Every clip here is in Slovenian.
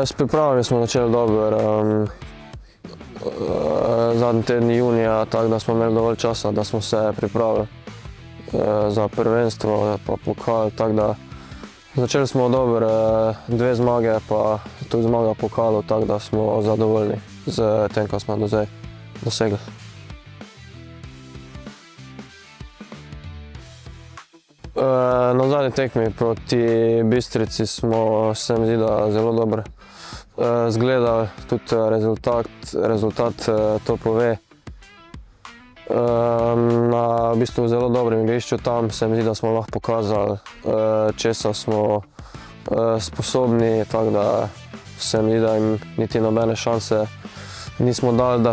S pripravami smo začeli dobro. Zadnji tedni junija, tako da smo imeli dovolj časa, da smo se pripravili za prvenstvo pa pokal, tako da začeli smo dobro, 2 zmage pa tudi zmaga v pokalu, tako da smo zadovoljni z tem, kar smo do zdaj dosegli. Na zadnji tekmi proti Bistrici smo, se mi zdi, da zelo dobro izgledali, tudi rezultat to pove. Na v bistvu zelo dobrem igrišču tam se mi zdi, da smo lahko pokazali, česa smo sposobni, tako da se mi zdi, da jim niti nobene šanse nismo dali,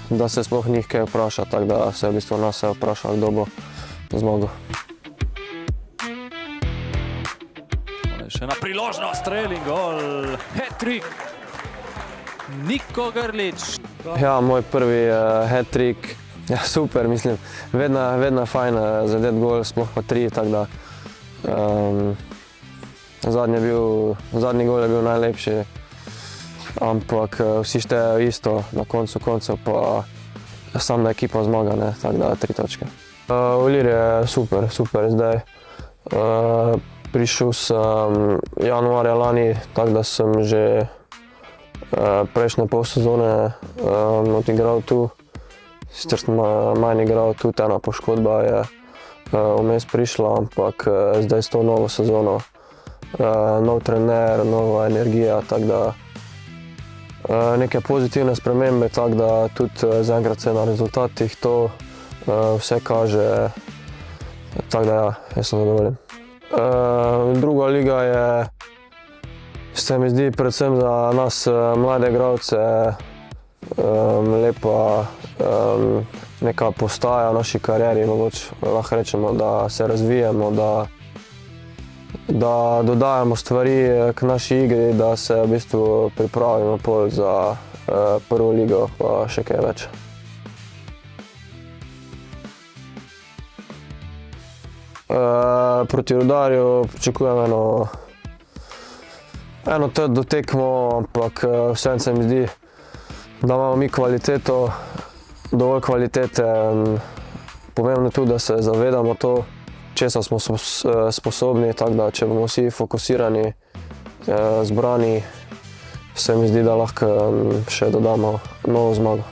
da se sploh njih kaj vpraša, tako da se v bistvu nas je vprašal, kdo bo zmagal. Še ena priložnost, strel in gol, hat-trick, Niko Grlić. Ja, moj prvi hat-trick, ja, super, mislim, vedno je fajn zadeti gol, sploh pa 3, tako da zadnji gol je bil najlepši, ampak vsi štejejo isto, na koncu koncev pa samo da ekipa zmaga, ne, tako da 3 točke. V Iliri je super zdaj. Prišel sem januarja lani, tako da sem že prejšnje pol sezone odigral tu. Sicer sem manj igral, tudi ena poškodba je vmes prišla, ampak zdaj s to novo sezono, nov trener, nova energija, tako da neke pozitivne spremembe, tako da tudi zaenkrat se na rezultatih to vse kaže, tako da ja, jaz sem zadovoljen. Druga liga je, se mi zdi, predvsem za nas mlade igralce lepa neka postaja v naši karieri, mogoče lahko rečemo, da se razvijamo, da dodajamo stvari k naši igri, da se v bistvu pripravimo pol za prvo ligo pa še kaj več. Proti Rudarju pričakujem eno trdo tekmo, ampak vseeno se mi zdi, da imamo mi kvaliteto, dovolj kvalitete. Pomembno je tudi, da se zavedamo to, česa smo sposobni, tako da če bomo vsi fokusirani, zbrani, se mi zdi, da lahko še dodamo novo zmago.